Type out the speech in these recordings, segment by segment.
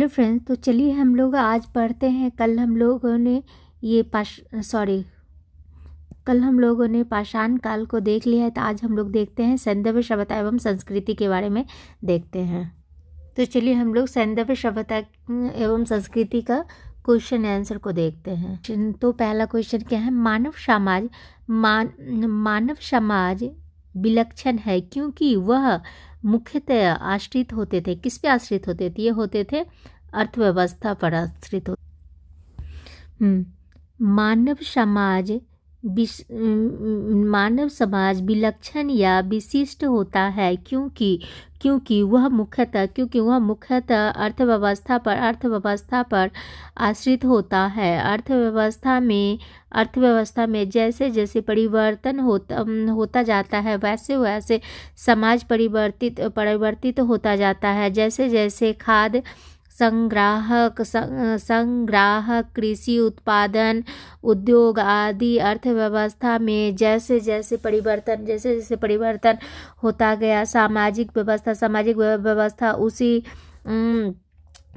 Hello friends, तो चलिए हम लोग आज पढ़ते हैं। कल हम लोगों ने पाषाण काल को देख लिया है, तो आज हम लोग देखते हैं सैंधव सभ्यता एवं संस्कृति के बारे में देखते हैं। तो चलिए हम लोग सैंधव सभ्यता एवं संस्कृति का क्वेश्चन आंसर को देखते हैं। तो पहला क्वेश्चन क्या है? मानव समाज विलक्षण है क्योंकि वह मुख्यतः आश्रित होते थे। किस पे आश्रित होते थे? ये होते थे अर्थव्यवस्था पर आश्रित होते। मानव समाज विलक्षण या विशिष्ट होता है क्योंकि वह मुख्यतः अर्थव्यवस्था पर आश्रित होता है। अर्थव्यवस्था में जैसे जैसे परिवर्तन होता जाता है, वैसे वैसे समाज परिवर्तित होता जाता है। जैसे जैसे खाद्य संग्राहक, कृषि उत्पादन, उद्योग आदि अर्थव्यवस्था में जैसे जैसे परिवर्तन होता गया, सामाजिक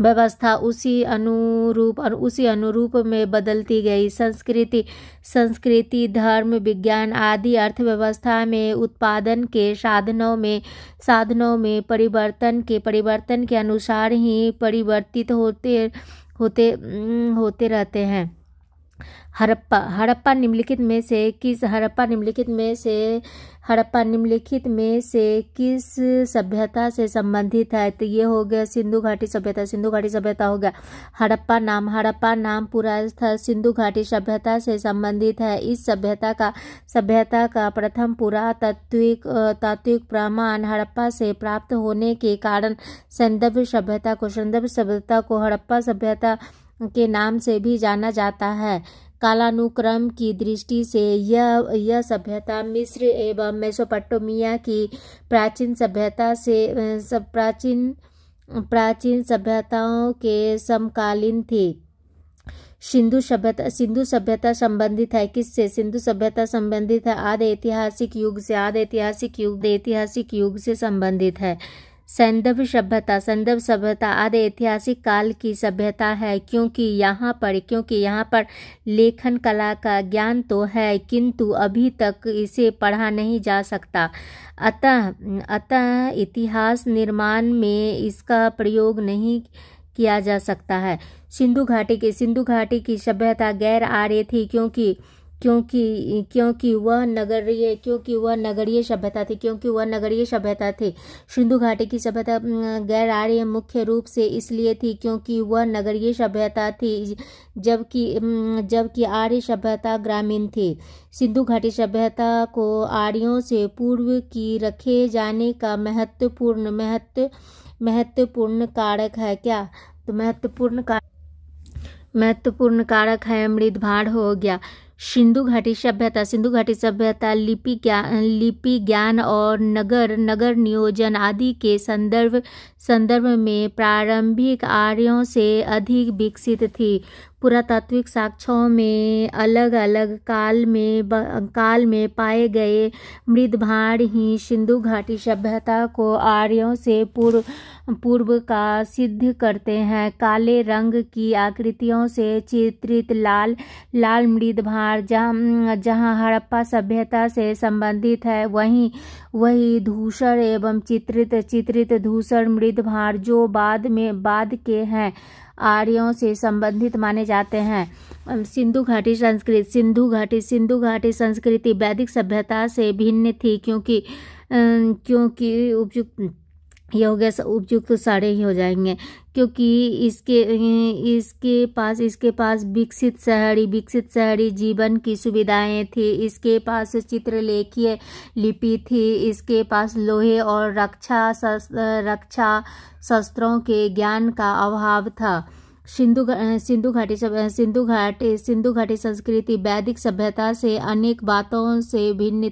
व्यवस्था उसी अनुरूप में बदलती गई। संस्कृति, धर्म, विज्ञान आदि अर्थव्यवस्था में उत्पादन के साधनों में परिवर्तन के अनुसार ही परिवर्तित होते रहते हैं। हड़प्पा निम्नलिखित में से किस सभ्यता से संबंधित है? तो ये हो गया सिंधु घाटी सभ्यता हो गया। हड़प्पा नाम पूरा स्थल सिंधु घाटी सभ्यता से संबंधित है। इस सभ्यता का प्रथम तात्विक प्रमाण हड़प्पा से प्राप्त होने के कारण सैंधव सभ्यता को हड़प्पा सभ्यता के नाम से भी जाना जाता है। कालानुक्रम की दृष्टि से यह सभ्यता मिस्र एवं मेसोपोटामिया की प्राचीन सभ्यताओं के समकालीन थी। सिंधु सभ्यता संबंधित है किससे? सिंधु सभ्यता संबंधित है आदि ऐतिहासिक युग से संबंधित है। सैंधव सभ्यता आदि ऐतिहासिक काल की सभ्यता है क्योंकि यहाँ पर लेखन कला का ज्ञान तो है, किंतु अभी तक इसे पढ़ा नहीं जा सकता। अतः इतिहास निर्माण में इसका प्रयोग नहीं किया जा सकता है। सिंधु घाटी की सभ्यता गैर आर्य थी क्योंकि वह नगरीय सभ्यता थी। सिंधु घाटी की सभ्यता गैर आर्य मुख्य रूप से इसलिए थी क्योंकि वह नगरीय सभ्यता थी, जबकि आर्य सभ्यता ग्रामीण थी। सिंधु घाटी सभ्यता को आर्यों से पूर्व की रखे जाने का महत्वपूर्ण कारक है क्या? तो महत्वपूर्ण कारक है मृदभाड़ हो गया। सिंधु घाटी सभ्यता लिपि ज्ञान और नगर नियोजन आदि के संदर्भ में प्रारंभिक आर्यों से अधिक विकसित थी। पुरातात्विक साक्ष्यों में अलग अलग काल में पाए गए मृदभाड़ ही सिंधु घाटी सभ्यता को आर्यों से पूर्व का सिद्ध करते हैं। काले रंग की आकृतियों से चित्रित लाल मृदभाड़ जहाँ हड़प्पा सभ्यता से संबंधित है, वही धूसर एवं चित्रित धूसर मृदभाड़ जो बाद के हैं आर्यों से संबंधित माने जाते हैं। सिंधु घाटी संस्कृति वैदिक सभ्यता से भिन्न थी क्योंकि उपयुक्त सारे ही हो जाएंगे क्योंकि इसके पास विकसित शहरी जीवन की सुविधाएं थी। इसके पास चित्रलेखीय लिपि थी। इसके पास लोहे और रक्षा शस्त्रों के ज्ञान का अभाव था। सिंधु घाटी संस्कृति वैदिक सभ्यता से अनेक बातों से भिन्न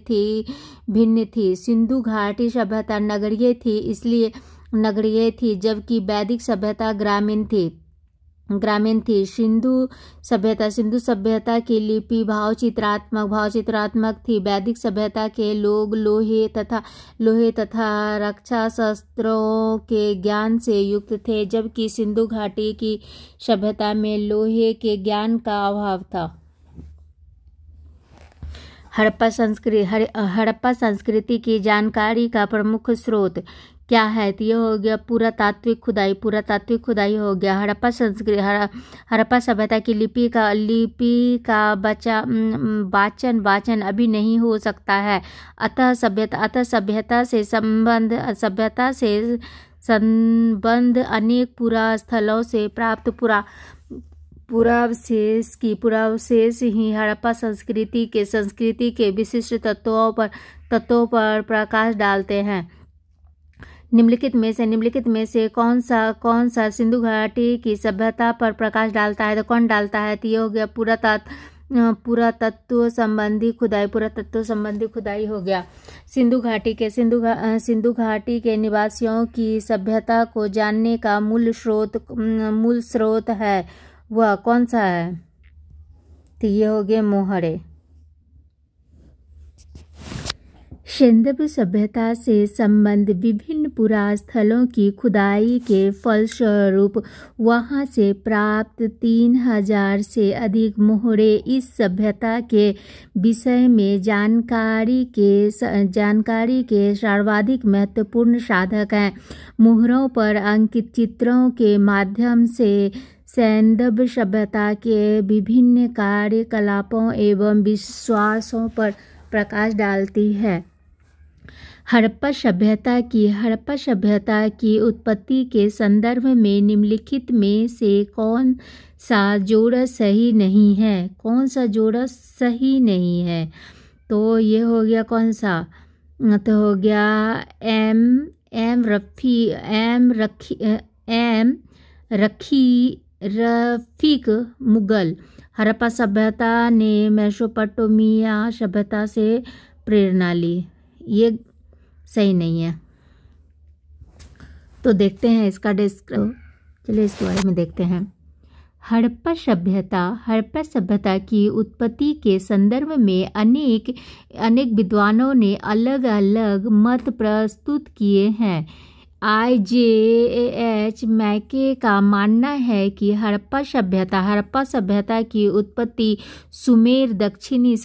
थी। सिंधु घाटी सभ्यता नगरीय थी, जबकि वैदिक सभ्यता ग्रामीण थी। ग्रामीण थी। सिंधु सभ्यता की लिपि भावचित्रात्मक थी। वैदिक सभ्यता के लोग लोहे तथा रक्षा शस्त्रों के ज्ञान से युक्त थे, जबकि सिंधु घाटी की सभ्यता में लोहे के ज्ञान का अभाव था। हड़प्पा संस्कृति की जानकारी का प्रमुख स्रोत क्या है? तो ये हो गया पुरातात्विक खुदाई हो गया। हड़प्पा सभ्यता की लिपि का वाचन अभी नहीं हो सकता है। अतः सभ्यता से संबंध अनेक पुरास्थलों से प्राप्त पुरावशेष ही हड़प्पा संस्कृति के विशिष्ट तत्वों पर प्रकाश डालते हैं। निम्नलिखित में से कौन सा सिंधु घाटी की सभ्यता पर प्रकाश डालता है? तो कौन डालता है? तो ये हो गया पुरातत्व संबंधी खुदाई हो गया। सिंधु घाटी के निवासियों की सभ्यता को जानने का मूल स्रोत है, वह कौन सा है? तो ये हो गए मोहरे। सिंधु सभ्यता से संबंध विभिन्न पुरास्थलों की खुदाई के फलस्वरूप वहां से प्राप्त 3000 से अधिक मोहरे इस सभ्यता के विषय में जानकारी के सर्वाधिक महत्वपूर्ण साधक हैं। मोहरों पर अंकित चित्रों के माध्यम से सिंधु सभ्यता के विभिन्न कार्यकलापों एवं विश्वासों पर प्रकाश डालती है। हड़प्पा सभ्यता की उत्पत्ति के संदर्भ में निम्नलिखित में से कौन सा जोड़ा सही नहीं है? तो ये हो गया कौन सा? तो हो गया रफीक मुगल। हड़प्पा सभ्यता ने मेसोपोटामिया सभ्यता से प्रेरणा ली। ये सही नहीं है। तो देखते हैं इसका चलिए इसके बारे में देखते हैं। हड़प्पा सभ्यता की उत्पत्ति के संदर्भ में अनेक विद्वानों ने अलग अलग मत प्रस्तुत किए हैं। IJH मैके का मानना है कि हड़प्पा सभ्यता की उत्पत्ति सुमेर दक्षिणी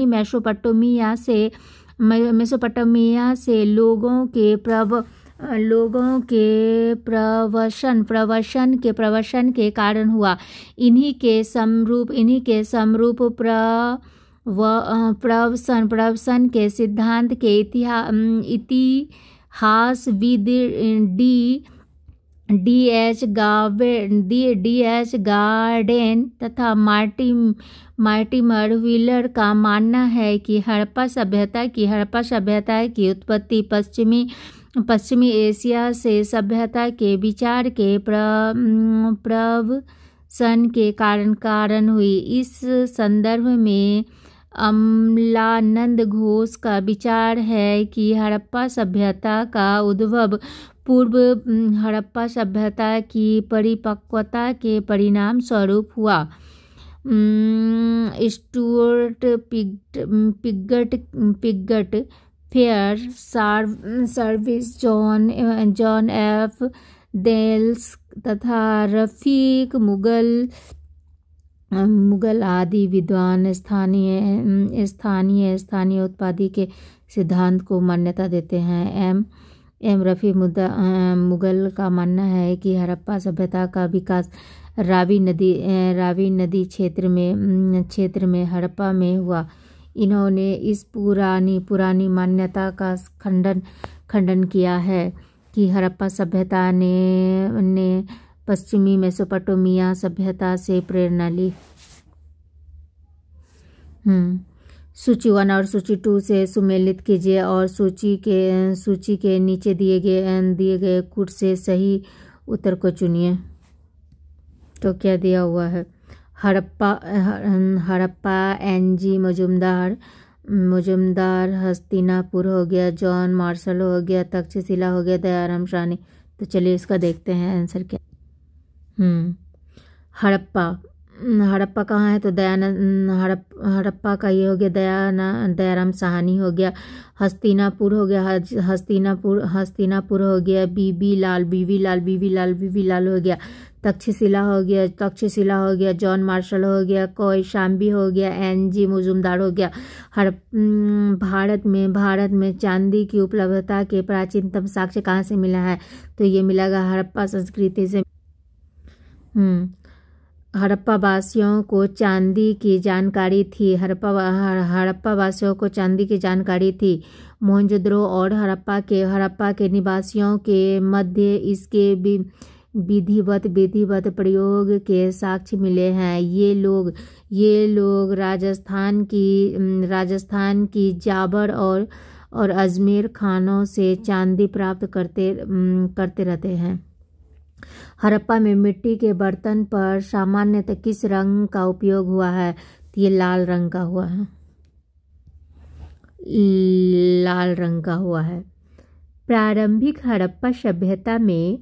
मेसोपोटामिया से लोगों के प्रवसन के कारण हुआ। इन्हीं के समरूप प्रवसन के सिद्धांत के इतिहासविद D.H. गार्डेन तथा मार्टिमर व्हीलर का मानना है कि हड़प्पा सभ्यता की उत्पत्ति पश्चिमी एशिया से सभ्यता के विचार के प्रवसन के कारण हुई। इस संदर्भ में अमलानंद घोष का विचार है कि हड़प्पा सभ्यता का उद्भव पूर्व हड़प्पा सभ्यता की परिपक्वता के परिणाम स्वरूप हुआ। Stuart Piggott Fairservis John F Dales तथा रफीक मुगल आदि विद्वान स्थानीय उत्पादी के सिद्धांत को मान्यता देते हैं। एम रफी मुगल का मानना है कि हड़प्पा सभ्यता का विकास रावी नदी क्षेत्र में हड़प्पा में हुआ। इन्होंने इस पुरानी मान्यता का खंडन किया है कि हड़प्पा सभ्यता ने पश्चिमी मेसोपोटामिया सभ्यता से प्रेरणा ली। सूची 1 और सूची 2 से सुमेलित कीजिए और सूची के नीचे दिए गए कूट से सही उत्तर को चुनिए। तो क्या दिया हुआ है? हड़प्पा NG मुजुमदार हस्तिनापुर हो गया, जॉन मार्शल हो गया, तक्षशिला हो गया, दयाराम साहनी। तो चलिए इसका देखते हैं आंसर क्या। हड़प्पा। हड़प्पा कहाँ है? तो दयानंद हड़प्पा का ये हो गया, दयाराम साहनी हो गया। हस्तिनापुर हो गया, हस्तिनापुर हो गया। बीबी लाल हो गया। तक्षशिला हो गया। जॉन मार्शल हो गया। कौशाम्बी हो गया। NG मुजुमदार हो गया। भारत में चांदी की उपलब्धता के प्राचीनतम साक्ष्य कहाँ से मिला है? तो ये मिलेगा हड़प्पा संस्कृति से। हड़प्पा वासियों को चांदी की जानकारी थी। हड़प्पा वासियों को चांदी की जानकारी थी। मोहनजोदड़ो और हड़प्पा के निवासियों के मध्य इसके विधिवत प्रयोग के साक्ष्य मिले हैं। ये लोग राजस्थान की जाबर और अजमेर खानों से चांदी प्राप्त करते रहते हैं। हड़प्पा में मिट्टी के बर्तन पर सामान्यतः किस रंग का उपयोग हुआ है? तो ये लाल रंग का हुआ है। प्रारंभिक हड़प्पा सभ्यता में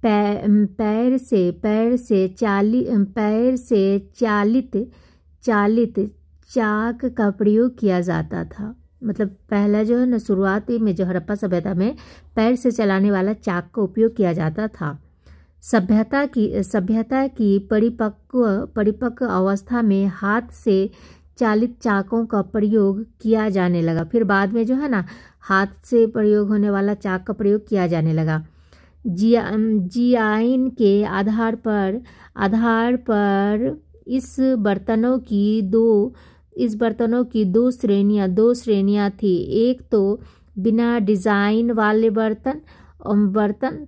पैर से चालित चाक का प्रयोग किया जाता था। मतलब पहला जो है ना, शुरुआती में जो हड़प्पा सभ्यता में पैर से चलाने वाला चाक का उपयोग किया जाता था। सभ्यता की परिपक्व अवस्था में हाथ से चालित चाकों का प्रयोग किया जाने लगा। फिर बाद में जो है ना, हाथ से प्रयोग होने वाला चाक का प्रयोग किया जाने लगा। जिआइन के आधार पर इस बर्तनों की दो श्रेणियां थी। एक तो बिना डिजाइन वाले बर्तन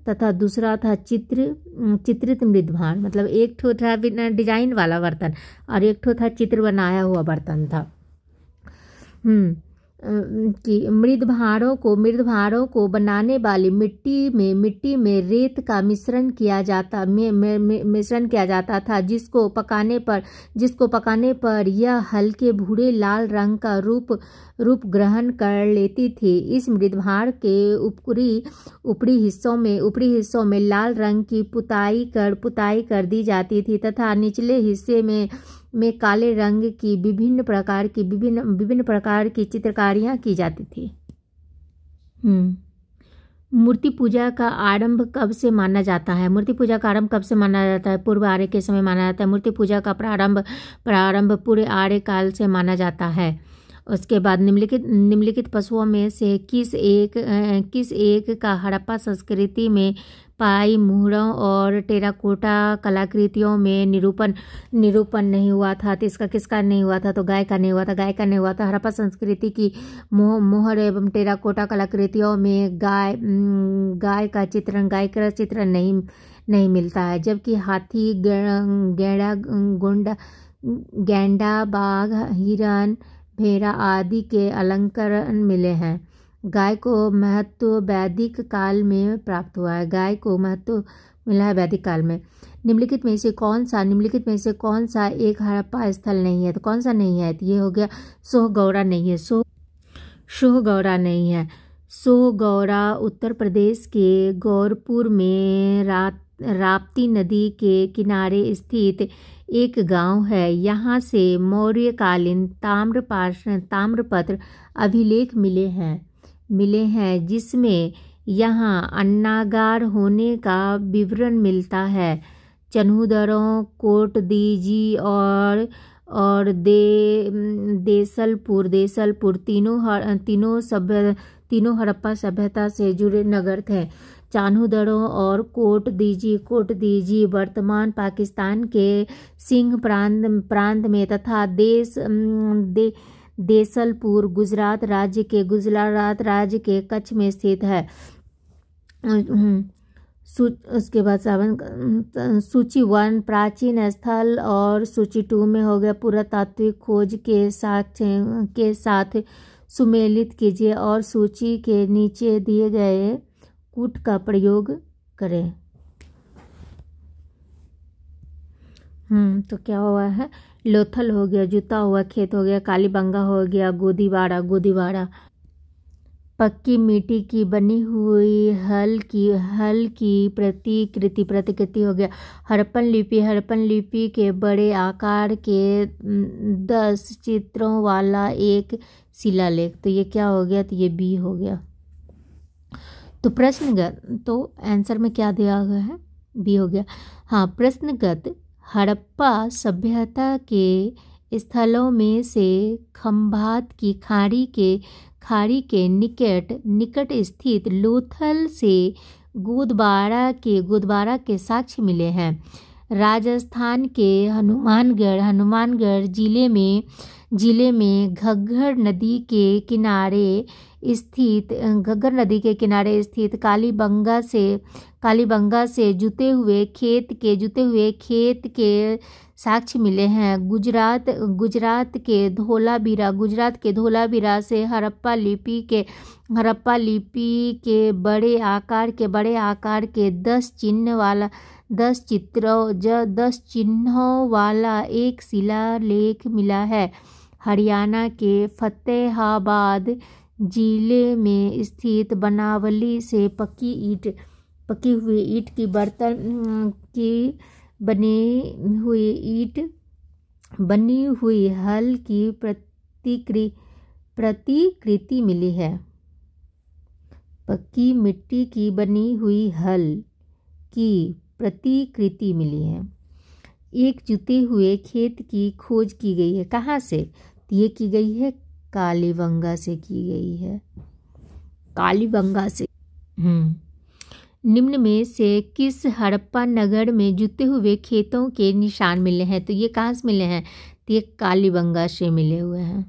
तथा दूसरा था चित्रित मृद भांड। मतलब एक ठो था बिना डिजाइन वाला बर्तन और एक ठो था चित्र बनाया हुआ बर्तन था। कि मृद भांडों को बनाने वाली मिट्टी में रेत का मिश्रण किया जाता था, जिसको पकाने पर यह हल्के भूरे लाल रंग का रूप ग्रहण कर लेती थी। इस मृद भांड के ऊपरी हिस्सों में लाल रंग की पुताई कर दी जाती थी तथा निचले हिस्से में काले रंग की विभिन्न प्रकार की चित्रकारियां की जाती थी। मूर्ति पूजा का आरंभ कब से माना जाता है? पूर्व आर्य के समय माना जाता है। मूर्ति पूजा का प्रारंभ पूर्व आर्य काल से माना जाता है। उसके बाद निम्नलिखित पशुओं में से किस एक का हड़प्पा संस्कृति में पाई मुहरों और टेराकोटा कलाकृतियों में निरूपण नहीं हुआ था? तो इसका किसका नहीं हुआ था? तो गाय का नहीं हुआ था। हड़प्पा संस्कृति की मोहर एवं टेराकोटा कलाकृतियों में गाय का चित्रण नहीं मिलता है, जबकि हाथी, गैंडा, बाघ, हिरन, भेड़ा आदि के अलंकरण मिले हैं। गाय को महत्व वैदिक काल में प्राप्त हुआ है। गाय को महत्व मिला है वैदिक काल में। निम्नलिखित में से कौन सा एक हड़प्पा स्थल नहीं है? तो कौन सा नहीं है? तो ये हो गया सोहगौरा नहीं है। सोहगौरा नहीं है। सोहगौरा उत्तर प्रदेश के गौरपुर में राप्ती नदी के किनारे स्थित एक गांव है। यहाँ से मौर्यकालीन ताम्रपत्र अभिलेख मिले हैं जिसमें यहाँ अन्नागार होने का विवरण मिलता है। चन्हूदरों, कोटदीजी और देसलपुर तीनों हड़प्पा सभ्यता से जुड़े नगर थे। चान्हूदरों और कोटदीजी वर्तमान पाकिस्तान के सिंध प्रांत में तथा देसलपुर गुजरात राज्य के कच्छ में स्थित है। उसके बाद सूची 1 प्राचीन स्थल और सूची 2 में हो गया पुरातात्विक खोज के साथ सुमेलित कीजिए और सूची के नीचे दिए गए कूट का प्रयोग करें। तो क्या हुआ है? लोथल हो गया, जूता हुआ, खेत हो गया, कालीबंगा हो गया, गोदीवाड़ा। पक्की मिट्टी की बनी हुई हल की प्रतिकृति हो गया। हड़प्पन लिपि के बड़े आकार के 10 चित्रों वाला एक शिलालेख। तो ये क्या हो गया? तो ये बी हो गया। तो प्रश्नगत, तो आंसर में क्या दिया गया है? बी हो गया। हाँ, प्रश्नगत हड़प्पा सभ्यता के स्थलों में से खंभात की खाड़ी के निकट स्थित लोथल से गुदवारा के साक्ष्य मिले हैं। राजस्थान के हनुमानगढ़ जिले में घग्गर नदी के किनारे स्थित कालीबंगा से जुते हुए खेत के साक्ष्य मिले हैं। गुजरात के धोलावीरा से हड़प्पा लिपि के बड़े आकार के 10 चिन्हों वाला एक शिलालेख मिला है। हरियाणा के फतेहाबाद जिले में स्थित बनावली से पकी हुई ईंट की बनी हुई हल की प्रतिकृति मिली है। पक्की मिट्टी की बनी हुई हल की प्रतिकृति मिली है। एक जुते हुए खेत की खोज की गई है। कहाँ से? ये की गई है कालीबंगा से की गई है। कालीबंगा से। निम्न में से किस हड़प्पा नगर में जुते हुए खेतों के निशान मिले हैं? तो ये कहाँ से मिले हैं? तो ये कालीबंगा से मिले हुए हैं।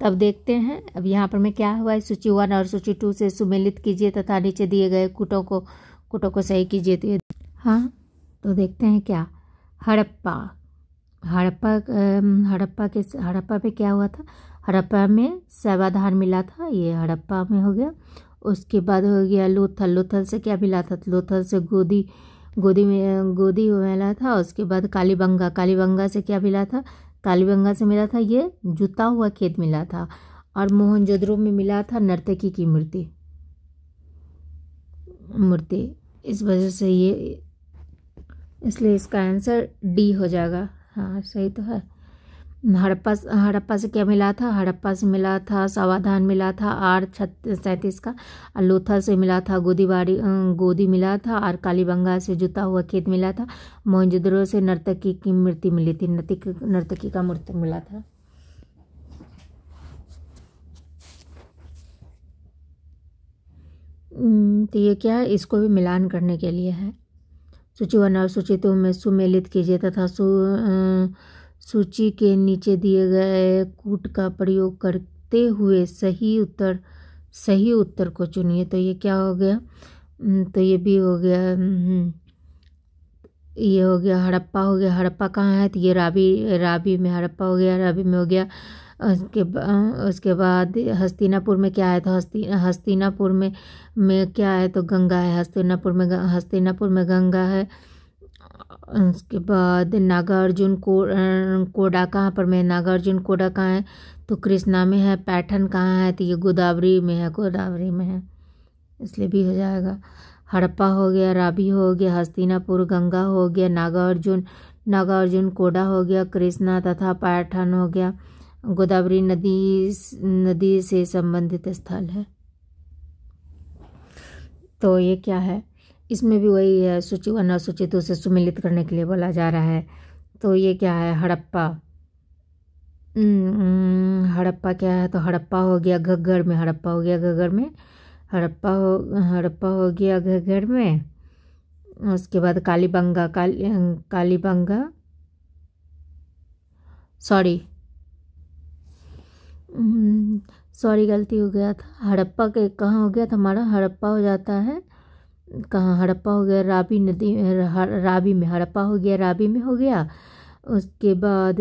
तब देखते हैं अब यहाँ पर में क्या हुआ है। सूची 1 और सूची 2 से सुमेलित कीजिए तथा नीचे दिए गए कुटों को सही कीजिए। तो हाँ, तो देखते हैं क्या। हड़प्पा पे क्या हुआ था? हड़प्पा में सेवाधार मिला था, ये हड़प्पा में हो गया। उसके बाद हो गया लोथल से क्या मिला था? लोथल से गोदी मिला था। उसके बाद कालीबंगा से क्या मिला था? कालीबंगा से मिला था ये जुता हुआ खेत मिला था। और मोहनजोदड़ो में मिला था नर्तकी की मूर्ति। इस वजह से ये, इसलिए इसका आंसर डी हो जाएगा। हाँ, सही तो है। हड़प्पा से क्या मिला था? हड़प्पा से मिला था सावधान मिला था R37 का। और लोथल से मिला था गोदी मिला था। और कालीबंगा से जुता हुआ खेत मिला था। मोहनजोदड़ो से नर्तकी की मूर्ति मिली थी। नर्तकी का मूर्ति मिला था। तो ये क्या है? इसको भी मिलान करने के लिए है। सूची 1 और सूची 2 में सुमेलित कीजिए तथा सूची के नीचे दिए गए कूट का प्रयोग करते हुए सही उत्तर को चुनिए। तो ये क्या हो गया? तो ये भी हो गया। ये हो गया हड़प्पा हो गया। हड़प्पा कहाँ है? तो ये रावी में हड़प्पा हो गया। रावी में हो गया। उसके बाद हस्तिनापुर में क्या है? तो हस्तिनापुर में क्या है? तो गंगा है। हस्तिनापुर में गंगा है। उसके बाद नागार्जुन कोडा कहाँ पर में? नागार्जुन कोडा कहाँ है? तो कृष्णा में है। पैठन कहाँ है? तो ये गोदावरी में है। इसलिए भी हो जाएगा। हड़प्पा हो गया, रावी हो गया, हस्तिनापुर, गंगा हो गया, नागार्जुन कोडा हो गया, कृष्णा तथा पैठन हो गया। गोदावरी नदी से संबंधित स्थल है। तो ये क्या है? इसमें भी वही है। सूची 1 और सूची 2 से सुमेलित करने के लिए बोला जा रहा है। तो ये क्या है? हड़प्पा क्या है? तो हड़प्पा हो गया घग्गर में। हड़प्पा हो गया घग्गर में। उसके बाद कालीबंगा सॉरी गलती हो गया था। हड़प्पा के कहाँ हो गया था हमारा? हड़प्पा हो जाता है कहाँ? हड़प्पा हो गया रावी में। हड़प्पा हो गया रावी में हो गया। उसके बाद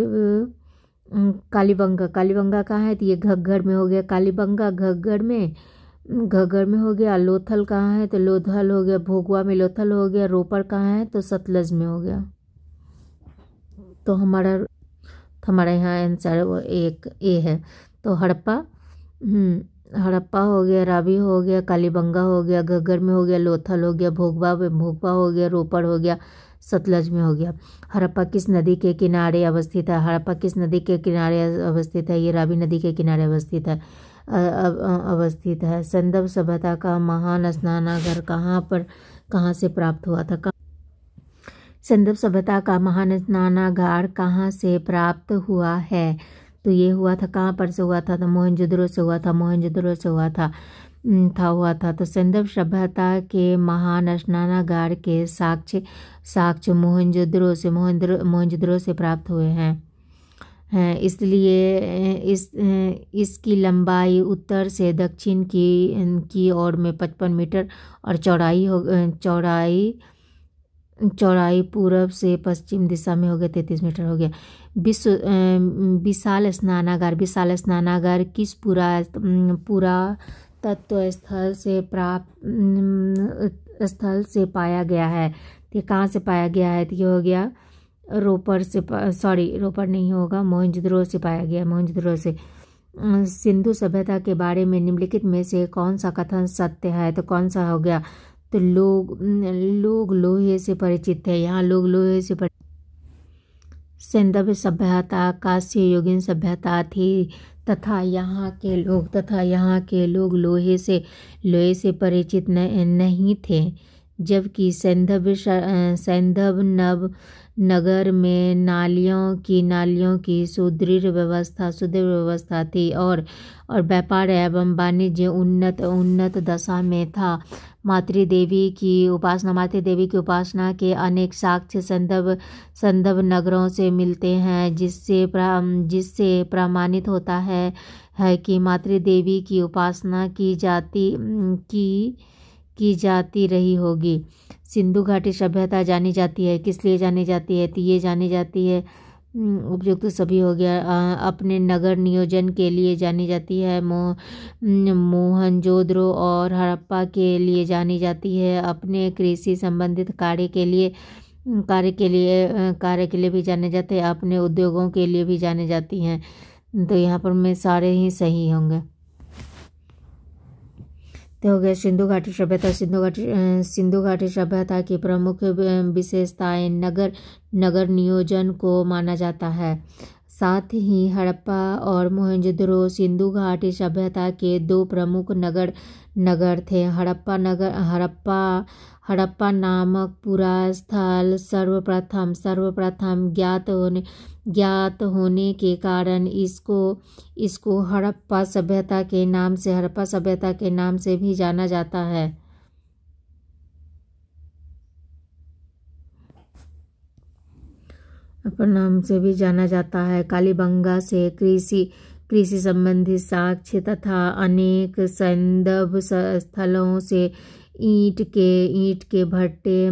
कालीबंगा कहाँ है? तो ये घग्गर में हो गया। कालीबंगा घग्गर में हो गया। लोथल कहाँ है? तो लोथल हो गया भोगवा में। लोथल हो गया। रोपड़ कहाँ है? तो सतलज में हो गया। तो हमारा यहाँ आंसर एक ए है। तो हड़प्पा हड़प्पा हो गया, रावी हो गया, कालीबंगा हो गया, घग्गर में हो गया, लोथल हो गया, भोगवा हो गया, रोपड़ हो गया, सतलज में हो गया। हड़प्पा किस नदी के किनारे अवस्थित है? हड़प्पा किस नदी के किनारे अवस्थित है? ये रावी नदी के किनारे अवस्थित है। सिंधु सभ्यता का महान स्नानागार कहाँ से प्राप्त हुआ था? सिंधु सभ्यता का महान स्नानागार कहाँ से प्राप्त हुआ है? तो ये हुआ था, कहाँ पर से हुआ था? तो मोहनजोदड़ो से हुआ था। तो सिंधु सभ्यता के महान स्नानागार के साक्ष्य मोहनजोदड़ो से प्राप्त हुए हैं। इसलिए इसकी लंबाई उत्तर से दक्षिण की ओर में 55 मीटर और चौड़ाई पूरब से पश्चिम दिशा में हो गया 33 मीटर हो गया। विशाल स्नानागार किस पुरातत्व स्थल से पाया गया है? ये कहाँ से पाया गया है? तो ये हो गया रोपड़ नहीं होगा, मोहनजोदड़ो से पाया गया, मोहनजोदड़ो से। सिंधु सभ्यता के बारे में निम्नलिखित में से कौन सा कथन सत्य है? तो कौन सा हो गया? तो लोग लोहे से परिचित थे। यहाँ लोग लोहे से सिंधु सभ्यता कांस्य युगीन सभ्यता थी तथा यहाँ के लोग लोहे से परिचित नहीं थे, जबकि सैंधव नगर में नालियों की सुदृढ़ व्यवस्था थी और व्यापार एवं वाणिज्य उन्नत दशा में था। मातृ देवी की उपासना के अनेक साक्ष्य सैंधव नगरों से मिलते हैं, जिससे प्रमाणित होता है कि मातृ देवी की उपासना की जाती रही होगी। सिंधु घाटी सभ्यता जानी जाती है, किस लिए जानी जाती है? तो ये जानी जाती है, उपयुक्त सभी हो गया, अपने नगर नियोजन के लिए जानी जाती है। मोहनजोदड़ो और हड़प्पा के लिए जानी जाती है, अपने कृषि संबंधित कार्य के लिए भी जाने जाते हैं, अपने उद्योगों के लिए भी जाने जाती हैं। तो यहाँ पर मैं सारे ही सही होंगे। तो हो गया सिंधु घाटी सभ्यता। सिंधु घाटी सभ्यता की प्रमुख विशेषताएं नगर नियोजन को माना जाता है। साथ ही हड़प्पा और मोहनजोदड़ो सिंधु घाटी सभ्यता के दो प्रमुख नगर थे। हड़प्पा नामक पूरा स्थल सर्वप्रथम ज्ञात होने के कारण इसको हड़प्पा सभ्यता के नाम से भी जाना जाता है। नाम से भी जाना जाता है। कालीबंगा से कृषि संबंधी साक्ष्य तथा अनेक सैंधव स्थलों से ईंट के भट्टे,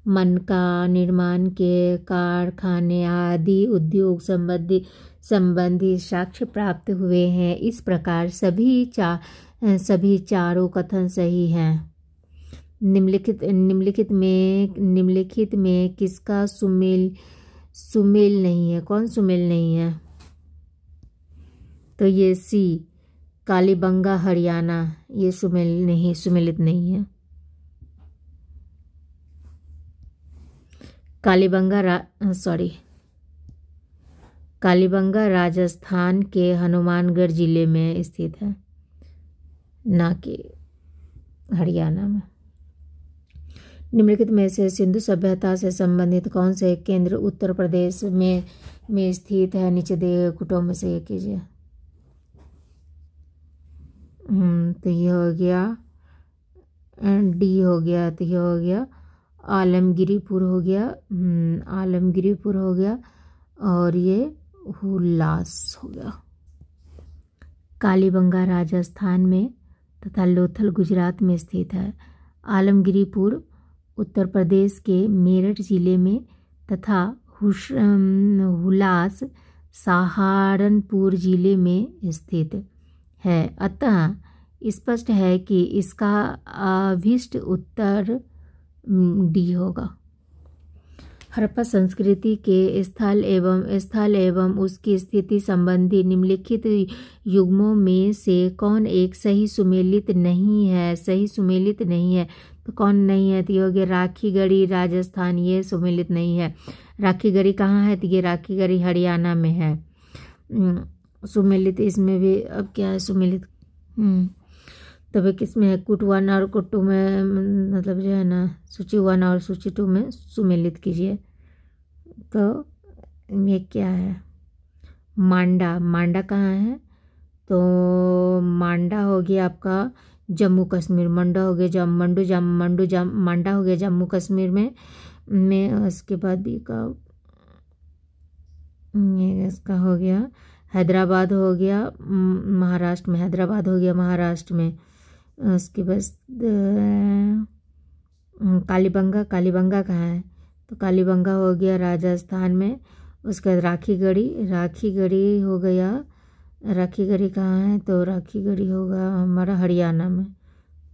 मनका निर्माण के कारखाने आदि उद्योग संबंधी साक्ष्य प्राप्त हुए हैं। इस प्रकार सभी चारों कथन सही हैं। निम्नलिखित में किसका सुमेल नहीं है? कौन सुमेल नहीं है? तो ये सी कालीबंगा हरियाणा, ये सुमेलित नहीं है। कालीबंगा राजस्थान के हनुमानगढ़ जिले में स्थित है, ना कि हरियाणा में। निम्नलिखित में से सिंधु सभ्यता से संबंधित कौन से केंद्र उत्तर प्रदेश में स्थित है? नीचे दिए कुटों में से एक कीजिए। तो ये हो गया डी हो गया, तो ये हो गया आलमगिरीपुर हो गया और ये हुलास हो गया। कालीबंगा राजस्थान में तथा लोथल गुजरात में स्थित है। आलमगिरीपुर उत्तर प्रदेश के मेरठ जिले में तथा हुलास सहारनपुर जिले में स्थित है। अतः स्पष्ट है कि इसका अभीष्ट उत्तर डी होगा। हड़प्पा संस्कृति के स्थल एवं उसकी स्थिति संबंधी निम्नलिखित युग्मों में से कौन एक सही सुमेलित नहीं है तो कौन नहीं है? तो ये हो गया राखीगढ़ी राजस्थान, ये सुमेलित नहीं है। राखीगढ़ी कहाँ है? तो ये राखीगढ़ी हरियाणा में है। सुमेलित इसमें भी अब क्या है सुमेलित? तब किस में है? कुट 1 और कुट 2 में, मतलब जो है ना सूची 1 और सूची 2 में सुमेलित कीजिए। तो ये क्या है? मांडा कहाँ है? तो मांडा हो गया आपका जम्मू कश्मीर। मांडा हो गया मांडा हो गया जम्मू कश्मीर में उसके बाद भी का ये इसका हो गया हैदराबाद हो गया महाराष्ट्र में, हैदराबाद हो गया महाराष्ट्र में। उसके बाद कालीबंगा कहाँ है? तो कालीबंगा हो गया राजस्थान में। उसके बाद राखीगढ़ी हो गया। राखीगढ़ी कहाँ है? तो राखीगढ़ी होगा हमारा हरियाणा में।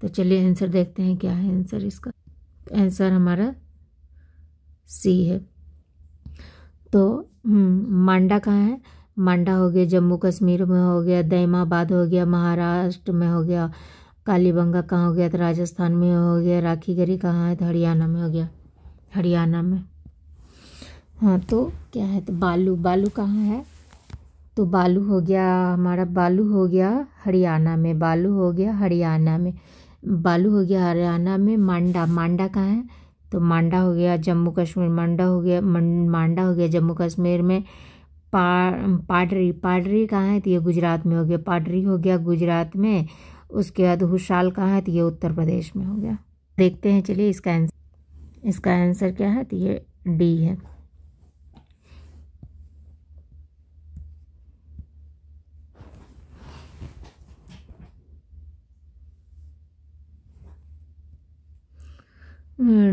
तो चलिए आंसर देखते हैं क्या है आंसर इसका। आंसर हमारा सी है। तो मांडा कहाँ है? मांडा हो गया जम्मू कश्मीर में हो गया। दैमाबाद हो गया महाराष्ट्र में हो गया। कालीबंगा कहाँ हो गया? तो राजस्थान में हो गया। राखीगढ़ी कहाँ है? तो हरियाणा में हो गया, हरियाणा में। हाँ, तो क्या है? तो बालू कहाँ है? तो बालू हो गया हरियाणा में। बालू हो गया हरियाणा में। मांडा कहाँ है? तो मांडा हो गया जम्मू कश्मीर। मांडा हो गया जम्मू कश्मीर में। पाडरी कहाँ है? तो ये गुजरात में हो गया। पाडरी हो गया गुजरात में। उसके बाद हुशाल कहाँ है? तो ये उत्तर प्रदेश में हो गया। देखते हैं चलिए इसका आंसर क्या है? तो ये डी है।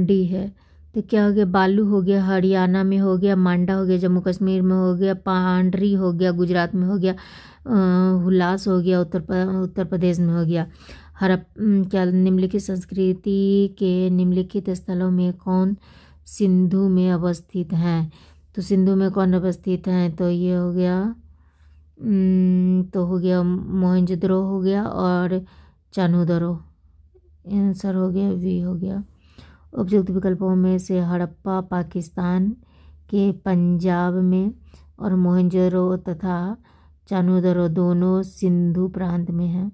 डी है। तो क्या हो गया? बालू हो गया हरियाणा में हो गया। मांडा हो गया जम्मू कश्मीर में हो गया। पांडरी हो गया गुजरात में हो गया। हुलास हो गया उत्तर प्रदेश में हो गया। क्या निम्नलिखित संस्कृति के निम्नलिखित स्थलों में कौन सिंधु में अवस्थित हैं? तो सिंधु में कौन अवस्थित हैं? तो ये हो गया मोहनजोदड़ो हो गया और चानूदरो। आंसर हो गया वी हो गया। उपयुक्त विकल्पों में से हड़प्पा पाकिस्तान के पंजाब में और मोहनजोदड़ो तथा चानूदरो दोनों सिंधु प्रांत में हैं।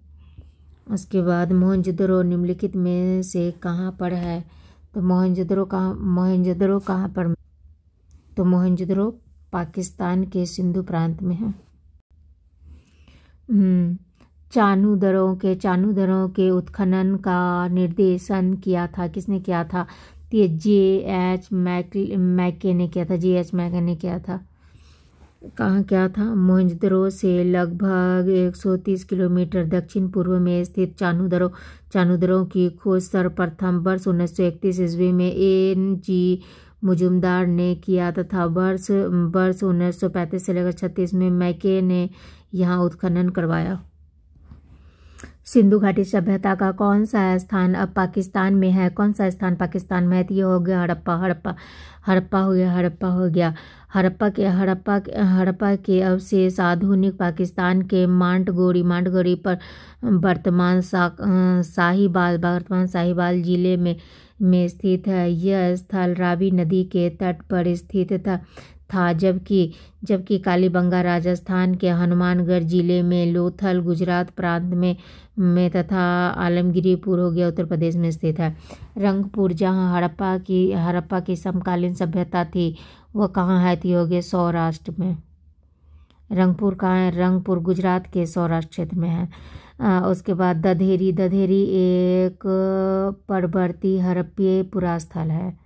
उसके बाद मोहनजोदड़ो निम्नलिखित में से कहाँ पर है? तो मोहनजोदड़ो कहाँ पर? तो मोहनजोदड़ो पाकिस्तान के सिंधु प्रांत में है। चानूदरों के उत्खनन का निर्देशन किया था, किसने किया था? ये J.H. मैके ने किया था। J.H. मैके ने किया था। कहाँ क्या था? मोहनजोदड़ो से लगभग 130 किलोमीटर दक्षिण पूर्व में स्थित चानूदरों की खोज सर्वप्रथम वर्ष 1931 ईस्वी में N.G. मुजुमदार ने किया तथा वर्ष 1935 से लेकर 36 में मैके ने यहाँ उत्खनन करवाया। सिंधु घाटी सभ्यता का कौन सा स्थान अब पाकिस्तान में है? कौन सा स्थान पाकिस्तान में है? तो ये हो गया हड़प्पा हो गया। हड़प्पा के अवशेष आधुनिक पाकिस्तान के मांडगोरी पर वर्तमान साहिबाल जिले में स्थित है। यह स्थल रावी नदी के तट पर स्थित था जबकि कालीबंगा राजस्थान के हनुमानगढ़ जिले में, लोथल गुजरात प्रांत में तथा आलमगीरपुर हो गया उत्तर प्रदेश में स्थित है। रंगपुर जहां हड़प्पा की समकालीन सभ्यता थी वह कहाँ है? तो हो गया सौराष्ट्र में। रंगपुर कहाँ है? रंगपुर गुजरात के सौराष्ट्र क्षेत्र में है। उसके बाद दधेरी एक परवर्ती हड़प्पीय पुरास्थल है।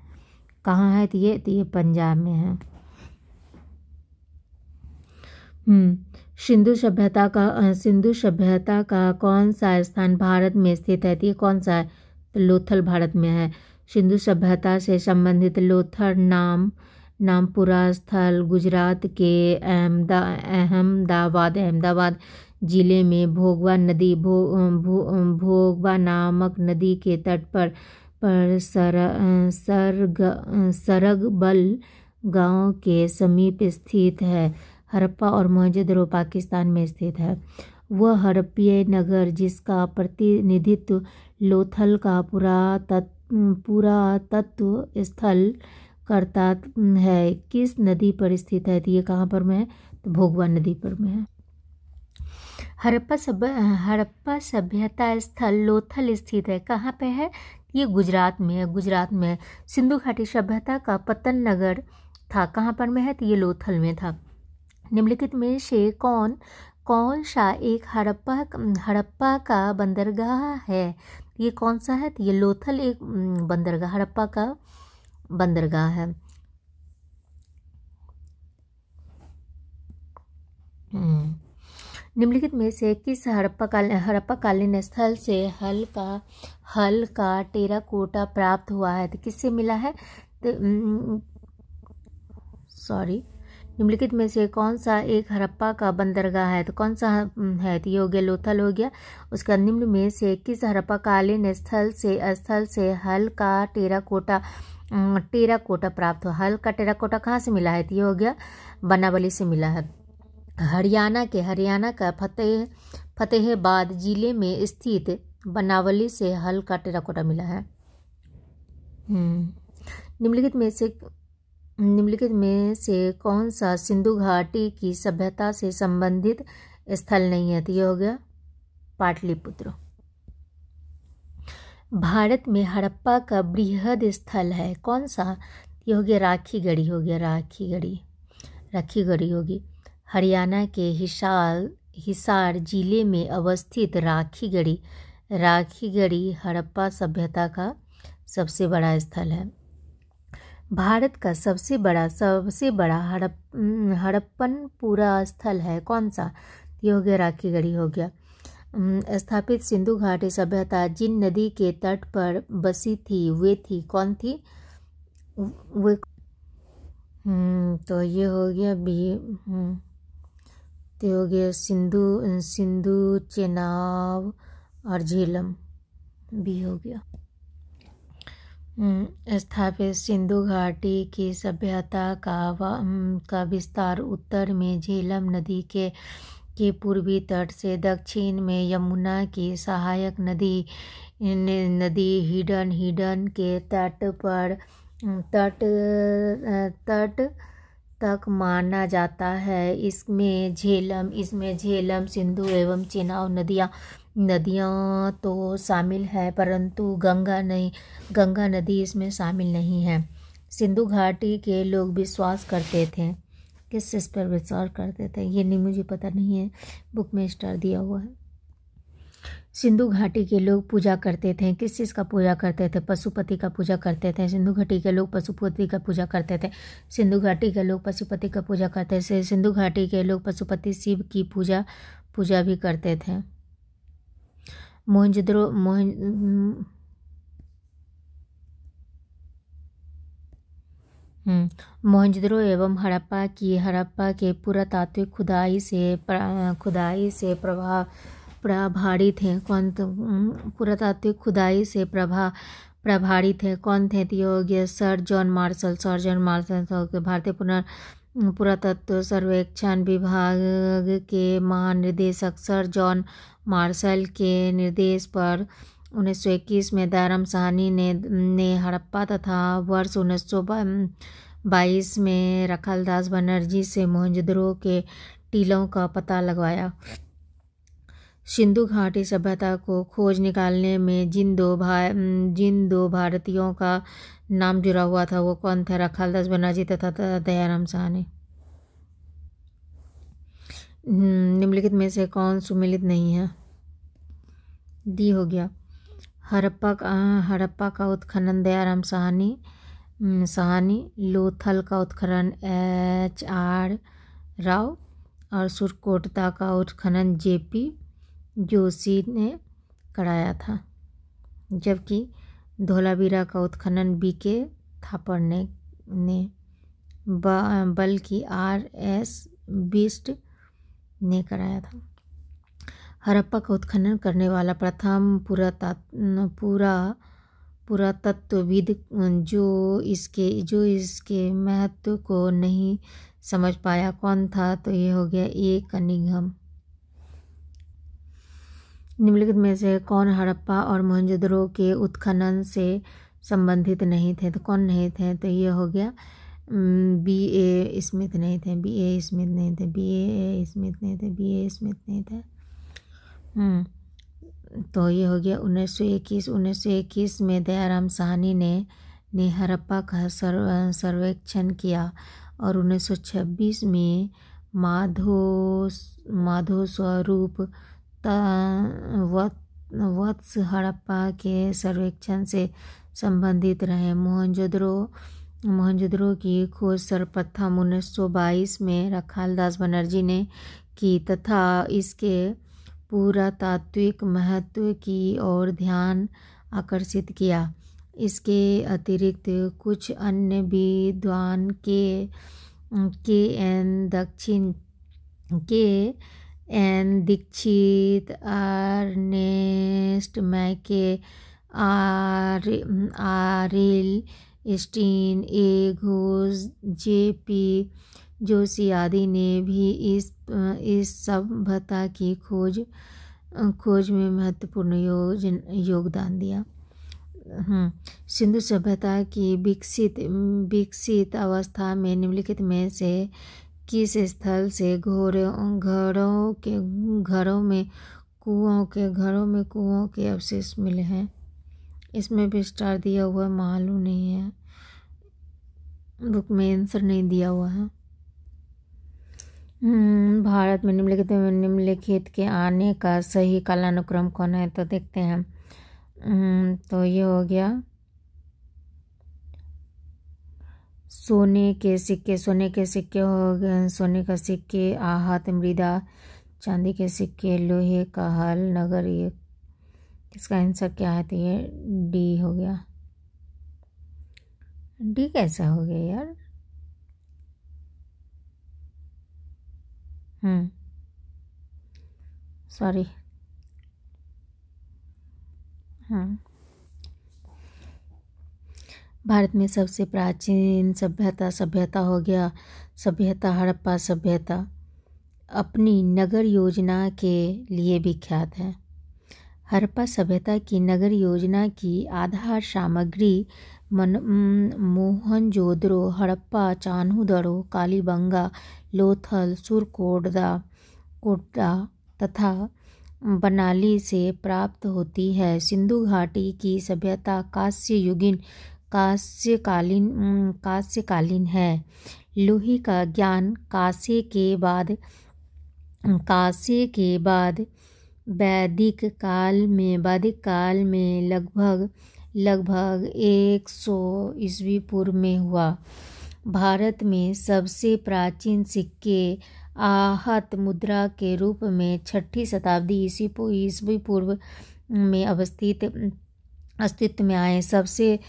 कहाँ है? तो ये पंजाब में है। सिंधु सभ्यता का कौन सा स्थान भारत में स्थित है? तो ये कौन सा है? तो लोथल भारत में है। सिंधु सभ्यता से संबंधित लोथल नाम पुरास्थल गुजरात के अहमदाबाद जिले में भोगवा नामक नदी के तट पर पर सरगबल गांव के समीप स्थित है। हड़प्पा और मोहनजोदड़ो पाकिस्तान में स्थित है। वह हड़प्पीय नगर जिसका प्रतिनिधित्व लोथल का पुरातत्व स्थल करता है, किस नदी पर स्थित है? तो ये कहाँ पर में है? तो भोगवा नदी पर में है। हड़प्पा सभ्यता स्थल लोथल स्थित है। कहाँ पे है? ये गुजरात में है। गुजरात में सिंधु घाटी सभ्यता का पतन नगर था। कहाँ पर में है? तो ये लोथल में था। निम्नलिखित में से कौन सा एक हड़प्पा का बंदरगाह है? ये कौन सा है? तो ये लोथल एक बंदरगाह, हड़प्पा का बंदरगाह है। निम्नलिखित में से किस हड़प्पाकालीन स्थल से हल का टेराकोटा प्राप्त हुआ है? तो किससे मिला है? तो निम्नलिखित में से कौन सा एक हड़प्पा का बंदरगाह है? तो कौन सा है? तो ये हो गया लोथल हो गया। उसका निम्न में से किस हड़प्पाकालीन स्थल से हल का टेराकोटा प्राप्त हुआ? हल का टेराकोटा कहाँ से मिला है? तो ये हो गया बनावली से मिला है। हरियाणा का फतेहाबाद जिले में स्थित बनावली से हल का टेराकोटा मिला है। निम्नलिखित में से कौन सा सिंधु घाटी की सभ्यता से संबंधित स्थल नहीं है? तो ये हो गया पाटलिपुत्र। भारत में हड़प्पा का बृहद स्थल है कौन सा? ये हो गया राखीगढ़ी हो गया। राखीगढ़ी होगी। हरियाणा के हिसार जिले में अवस्थित राखीगढ़ी हड़प्पा सभ्यता का सबसे बड़ा स्थल है। भारत का सबसे बड़ा हड़प्पनपुरा स्थल है कौन सा? ये हो गया राखीगढ़ी हो गया। स्थापित सिंधु घाटी सभ्यता जिन नदी के तट पर बसी थी वे थी कौन थी? वे तो ये हो गया तो हो गया सिंधु, चेनाब और झेलम भी हो गया। स्थापित सिंधु घाटी की सभ्यता का विस्तार उत्तर में झेलम नदी के पूर्वी तट से दक्षिण में यमुना की सहायक नदी हिडन के तट तक माना जाता है। इसमें झेलम, सिंधु एवं चेनाब नदियाँ तो शामिल है, परंतु गंगा नदी इसमें शामिल नहीं है। सिंधु घाटी के लोग विश्वास करते थे, किस चीज़ पर विश्वास करते थे? ये नहीं मुझे पता नहीं है, बुक में स्टार दिया हुआ है। सिंधु घाटी के लोग पूजा करते थे, किस चीज़ का पूजा करते थे? पशुपति का पूजा करते थे। सिंधु घाटी के लोग पशुपति का पूजा करते थे। सिंधु घाटी के लोग पशुपति का पूजा करते थे। सिंधु घाटी के लोग पशुपति शिव की पूजा भी करते थे। मोहनजोदड़ो एवं हड़प्पा के पुरातात्विक खुदाई से प्रभावित हैं कौन? पुरातात्विक खुदाई से प्रभावित हैं कौन थे? तो ये सर जॉन मार्शल भारतीय पुरातत्व सर्वेक्षण विभाग के महानिदेशक सर जॉन मार्शल के निर्देश पर 1921 में दयाराम साहनी ने हड़प्पा तथा वर्ष 1922 में रखालदास बनर्जी से मोहनजोदड़ो के टीलों का पता लगवाया। सिंधु घाटी सभ्यता को खोज निकालने में जिन दो भारतीयों का नाम जुड़ा हुआ था वो कौन थे? रखालदास बनर्जी तथा दयाराम साहनी। निम्नलिखित में से कौन सुमेलित नहीं है? डी हो गया। हड़प्पा का उत्खनन दयाराम साहनी, लोथल का उत्खनन HR राव और सुरकोटता का उत्खनन JP जोशी ने कराया था, जबकि धोलावीरा का उत्खनन BK थापड़ ने बल्कि RS बिष्ट ने कराया था। हड़प्पा का उत्खनन करने वाला प्रथम पुरातत्वविद जो इसके महत्व को नहीं समझ पाया। कौन था? तो ये हो गया ए कनिंघम। निम्नलिखित में से कौन हड़प्पा और मोहनजोदड़ो के उत्खनन से संबंधित नहीं थे? तो कौन नहीं थे? तो ये हो गया B.A. स्मिथ नहीं थे, B.A. स्मिथ नहीं थे, B.A. स्मिथ नहीं थे, B.A. स्मिथ नहीं थे। तो ये हो गया 1921 में दयाराम साहनी ने हड़प्पा का सर्वेक्षण किया और 1926 में माधो स्वरूप वत्स हड़प्पा के सर्वेक्षण से संबंधित रहे। मोहनजोदड़ो की खोज सर्वप्रथम 1922 में रखालदास बनर्जी ने की तथा इसके पुरातात्विक महत्व की ओर ध्यान आकर्षित किया। इसके अतिरिक्त कुछ अन्य विद्वान के.एन. दीक्षित, अर्नेस्ट मैके, आरिल स्टीन, ए घोष, J.P. जोशी आदि ने भी इस सभ्यता की खोज में महत्वपूर्ण योगदान दिया। सिंधु सभ्यता की विकसित अवस्था में निम्नलिखित में से किस स्थल से घरों में कुओं के अवशेष मिले हैं? इसमें भी स्टार दिया हुआ है, मालूम नहीं है, बुक में आंसर नहीं दिया हुआ है। भारत में निम्नलिखित के आने का सही कालानुक्रम कौन है? तो देखते हैं। तो ये हो गया सोने के सिक्के हो गए, सोने का सिक्के, आहत मृदा, चांदी के सिक्के, लोहे का हल, नगर। ये इसका आंसर क्या है? तो ये डी हो गया। डी कैसा हो गया यार? सॉरी। भारत में सबसे प्राचीन सभ्यता हो गया हड़प्पा सभ्यता अपनी नगर योजना के लिए विख्यात है। हड़प्पा सभ्यता की नगर योजना की आधार सामग्री मोहनजोदड़ो, हड़प्पा, चान्हुदड़ो, कालीबंगा, लोथल, सुरकोटदा तथा बनाली से प्राप्त होती है। सिंधु घाटी की सभ्यता कांस्यकालीन है। लोहे का ज्ञान कांस्य के बाद वैदिक काल में लगभग 100 ईस्वी पूर्व में हुआ। भारत में सबसे प्राचीन सिक्के आहत मुद्रा के रूप में 6ठी शताब्दी ईस्वी पूर्व में अस्तित्व में आए। सबसे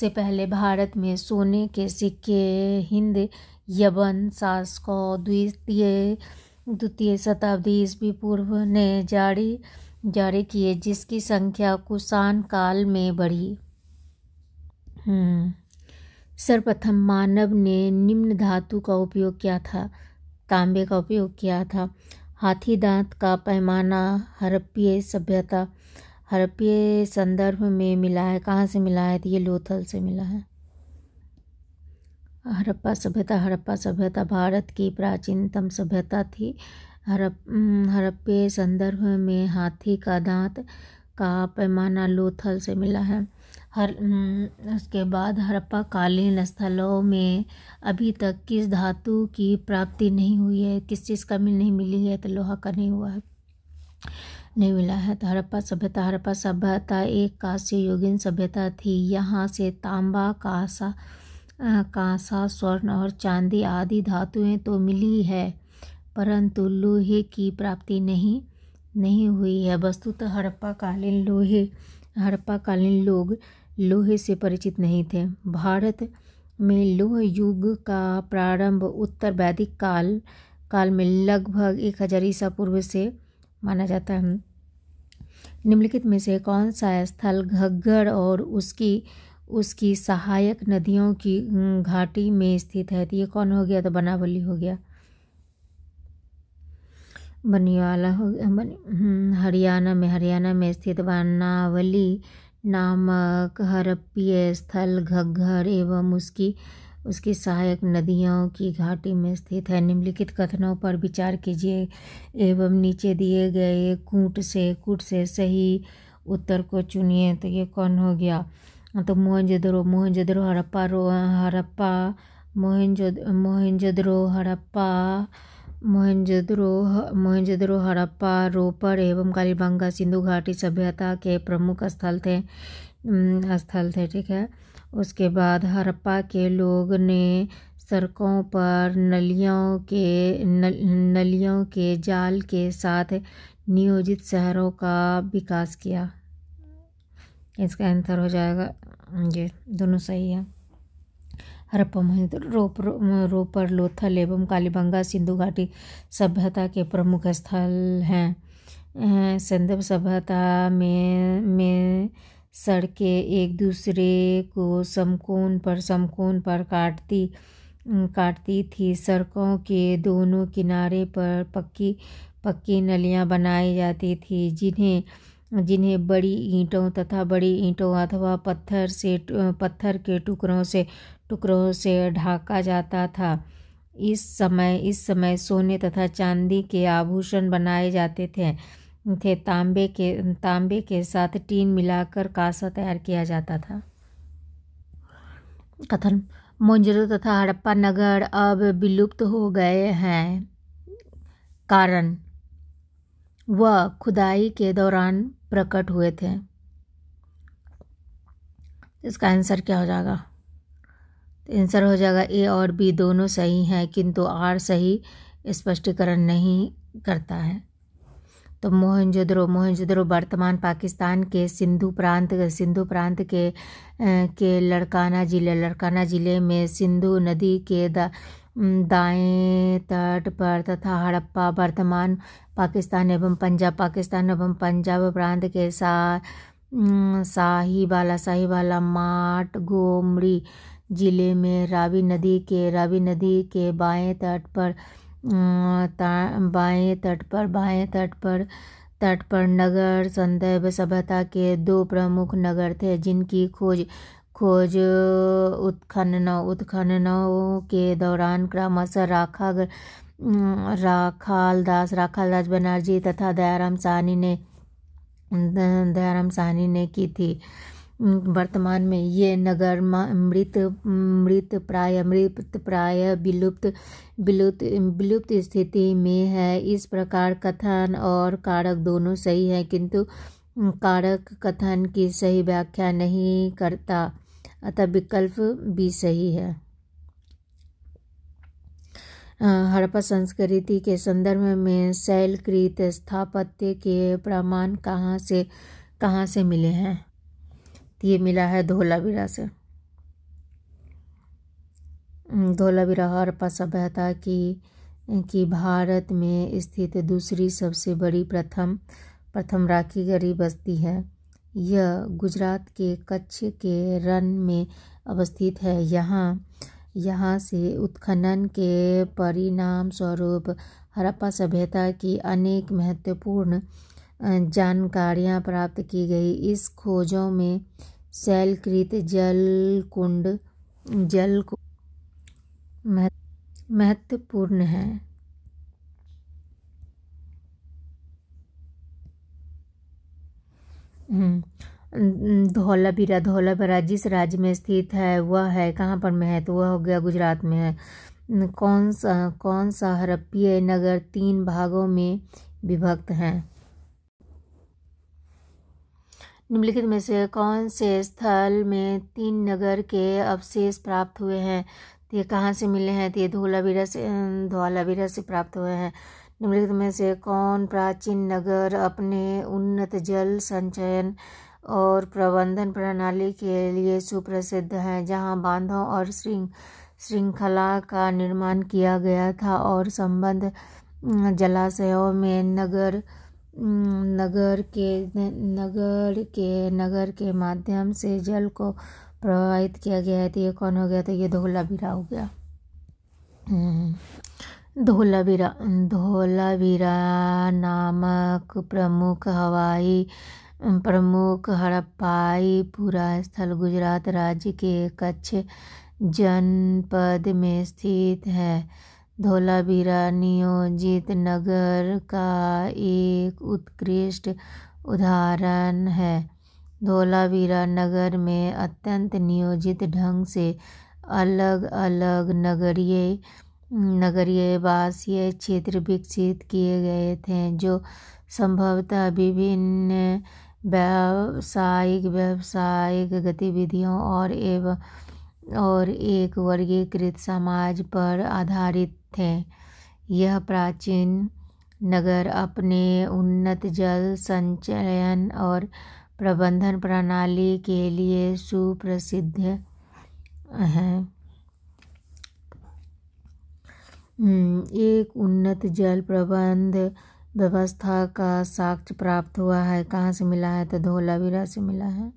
पहले भारत में सोने के सिक्के हिंद यवन शासकों द्वितीय शताब्दी ईस्वी पूर्व ने जारी किए, जिसकी संख्या कुषाण काल में बढ़ी। सर्वप्रथम मानव ने निम्न धातु का उपयोग किया था। तांबे का उपयोग किया था। हाथी दांत का पैमाना हड़प्पीय संदर्भ में मिला है। कहाँ से मिला है? तो ये लोथल से मिला है। हड़प्पा सभ्यता भारत की प्राचीनतम सभ्यता थी। हड़प्पीय संदर्भ में हाथी का दांत का पैमाना लोथल से मिला है। उसके बाद हड़प्पा कालीन स्थलों में अभी तक किस धातु की प्राप्ति नहीं हुई है? किस चीज़ का नहीं मिली है? तो लोहा का नहीं हुआ है, नहीं मिला है। तो हड़प्पा सभ्यता एक कांस्य युगीन सभ्यता थी। यहाँ से तांबा, कांसा, स्वर्ण और चांदी आदि धातुएं तो मिली है, परंतु लोहे की प्राप्ति नहीं हुई है। वस्तुतः हड़प्पा कालीन लोग लोहे से परिचित नहीं थे। भारत में लोह युग का प्रारंभ उत्तर वैदिक काल में लगभग 1000 ईसा पूर्व से माना जाता है। निम्नलिखित में से कौन सा स्थल घग्गर और उसकी सहायक नदियों की घाटी में स्थित है? तो ये कौन हो गया? तो बनावली हो गया, बनियाला हो गया। हरियाणा में स्थित बनावली नामक हड़प्पीय स्थल घग्गर एवं उसकी सहायक नदियों की घाटी में स्थित है। निम्नलिखित कथनों पर विचार कीजिए एवं नीचे दिए गए कूट से सही उत्तर को चुनिए। तो ये कौन हो गया? तो मोहनजोदड़ो हड़प्पा रोपर एवं कालीबंगा सिंधु घाटी सभ्यता के प्रमुख स्थल थे। ठीक है। उसके बाद हड़प्पा के लोग ने सड़कों पर नलियों के जाल के साथ नियोजित शहरों का विकास किया। इसका आंसर हो जाएगा ये, दोनों सही है। हड़प्पा रोपर लोथल एवं कालीबंगा सिंधु घाटी सभ्यता के प्रमुख स्थल हैं। सिंधु सभ्यता में सड़कें एक दूसरे को समकोण पर काटती थी। सड़कों के दोनों किनारे पर पक्की नलियां बनाई जाती थी जिन्हें बड़ी ईंटों अथवा पत्थर के टुकड़ों से ढका जाता था। इस समय सोने तथा चांदी के आभूषण बनाए जाते थे। तांबे के साथ टीन मिलाकर कांसा तैयार किया जाता था। कथन: मोहनजोदड़ो तथा हड़प्पा नगर अब विलुप्त हो गए हैं। कारण: वह खुदाई के दौरान प्रकट हुए थे। इसका आंसर क्या हो जाएगा? आंसर हो जाएगा ए और बी, दोनों सही हैं, किंतु आर सही स्पष्टीकरण नहीं करता है। तो मोहनजोदड़ो वर्तमान पाकिस्तान के सिंधु प्रांत के लड़काना जिले में सिंधु नदी के दाएं तट पर तथा हड़प्पा वर्तमान पाकिस्तान एवं पंजाब प्रांत के साहिवाला माटगोमरी जिले में रावी नदी के बाएं तट पर नगर सिंधु सभ्यता के दो प्रमुख नगर थे जिनकी खोज उत्खननों के दौरान क्रमशः राखालदास बनर्जी तथा दयाराम साहनी ने की थी। वर्तमान में ये नगर मृत प्राय विलुप्त स्थिति में है। इस प्रकार कथन और कारक दोनों सही है, किंतु कारक कथन की सही व्याख्या नहीं करता, अतः विकल्प भी सही है। हड़प्पा संस्कृति के संदर्भ में शैलकृत स्थापत्य के प्रमाण कहाँ से मिले हैं? ये मिला है धोलावीरा से। धोलावीरा हड़प्पा सभ्यता की भारत में स्थित दूसरी सबसे बड़ी प्रथम राखीगढ़ी बस्ती है। यह गुजरात के कच्छ के रण में अवस्थित है। यहाँ से उत्खनन के परिणाम स्वरूप हड़प्पा सभ्यता की अनेक महत्वपूर्ण जानकारियाँ प्राप्त की गई। इस खोजों में शैलकृत जलकुंड महत्वपूर्ण है। धौलावीरा जिस राज्य में स्थित है वह है कहाँ पर में है? तो वह हो गया गुजरात में है। कौन सा हड़प्पीय नगर 3 भागों में विभक्त है? निम्नलिखित में से कौन से स्थल में 3 नगर के अवशेष प्राप्त हुए हैं? तो ये कहाँ से मिले हैं? तो ये धौलावीरा से प्राप्त हुए हैं। निम्नलिखित में से कौन प्राचीन नगर अपने उन्नत जल संचयन और प्रबंधन प्रणाली के लिए सुप्रसिद्ध है, जहां बांधों और श्रृंखला का निर्माण किया गया था और संबद्ध जलाशयों में नगर के माध्यम से जल को प्रवाहित किया गया है। तो ये कौन हो गया? तो ये धोलावीरा हो गया। धोलावीरा नामक प्रमुख हड़प्पाई पुरा स्थल गुजरात राज्य के कच्छ जनपद में स्थित है। धोलावीरा नियोजित नगर का एक उत्कृष्ट उदाहरण है। धोलावीरा नगर में अत्यंत नियोजित ढंग से अलग अलग नगरीय वासीय क्षेत्र विकसित किए गए थे, जो संभवतः विभिन्न व्यावसायिक गतिविधियों और एक वर्गीकृत समाज पर आधारित थे। यह प्राचीन नगर अपने उन्नत जल संचयन और प्रबंधन प्रणाली के लिए सुप्रसिद्ध है। एक उन्नत जल प्रबंध व्यवस्था का साक्ष्य प्राप्त हुआ है। कहाँ से मिला है? तो धोलावीरा से मिला है।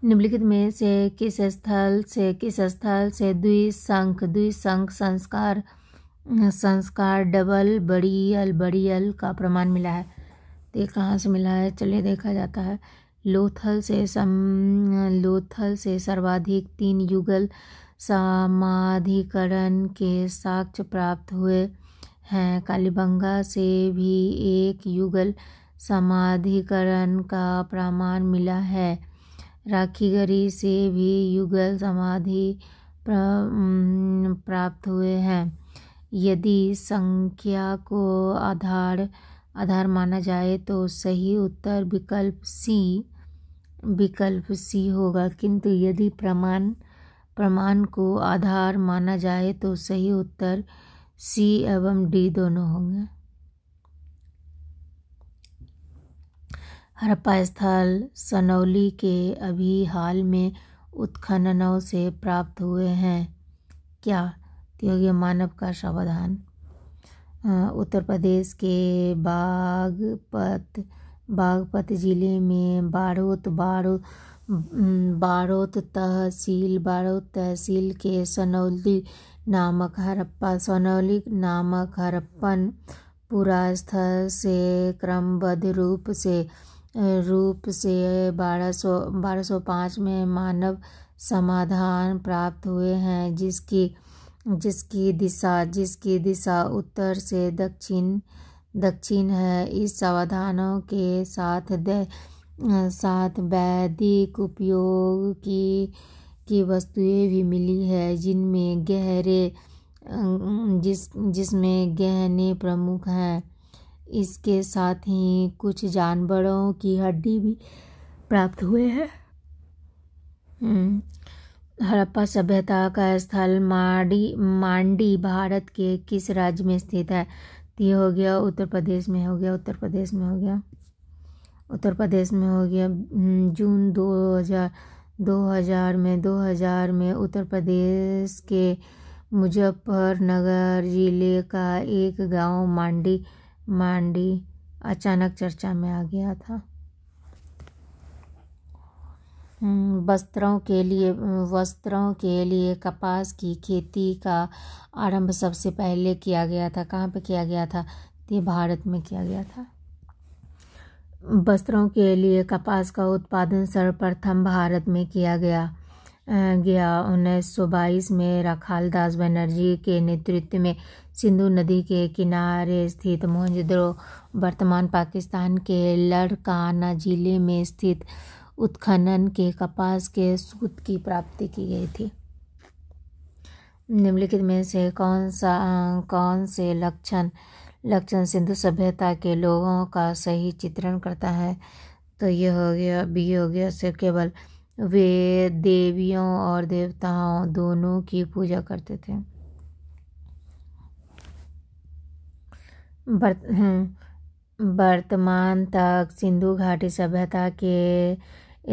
निम्नलिखित में से किस स्थल से द्विसंख संस्कार डबल बड़ियल का प्रमाण मिला है? तो ये कहाँ से मिला है? चलिए देखा जाता है। लोथल से सर्वाधिक 3 युगल समाधिकरण के साक्ष्य प्राप्त हुए हैं। कालीबंगा से भी 1 युगल समाधिकरण का प्रमाण मिला है। राखीगढ़ी से भी युगल समाधि प्राप्त हुए हैं। यदि संख्या को आधार माना जाए तो सही उत्तर विकल्प सी होगा, किंतु यदि प्रमाण को आधार माना जाए तो सही उत्तर सी एवं डी दोनों होंगे। हड़प्पा स्थल सनौली के अभी हाल में उत्खननों से प्राप्त हुए हैं। क्या? तो मानव का शवाधान। उत्तर प्रदेश के बागपत जिले में बारोत तहसील के सनौली नामक हड़प्पन पुरा स्थल से क्रमबद्ध रूप से 1205 में मानव समाधान प्राप्त हुए हैं, जिसकी दिशा उत्तर से दक्षिण है। इस समाधानों के साथ वैदिक उपयोग की वस्तुएं भी मिली है, जिसमें गहने प्रमुख हैं। इसके साथ ही कुछ जानवरों की हड्डी भी प्राप्त हुए हैं। हड़प्पा सभ्यता का स्थल मांडी भारत के किस राज्य में स्थित है? तो ये हो गया उत्तर प्रदेश में हो गया। जून 2000 में उत्तर प्रदेश के मुजफ्फरनगर जिले का एक गांव मांडी अचानक चर्चा में आ गया था। वस्त्रों के लिए कपास की खेती का आरंभ सबसे पहले किया गया था। कहाँ पे किया गया था? तो भारत में किया गया था। वस्त्रों के लिए कपास का उत्पादन सर्वप्रथम भारत में किया गया 1922 में राखालदास बनर्जी के नेतृत्व में सिंधु नदी के किनारे स्थित मोहनजोदड़ो वर्तमान पाकिस्तान के लड़काना जिले में स्थित उत्खनन के कपास के सूत की प्राप्ति की गई थी। निम्नलिखित में से कौन से लक्षण सिंधु सभ्यता के लोगों का सही चित्रण करता है? तो यह हो गया बी हो गया। से केवल वे देवियों और देवताओं दोनों की पूजा करते थे। वर्तमान तक सिंधु घाटी सभ्यता के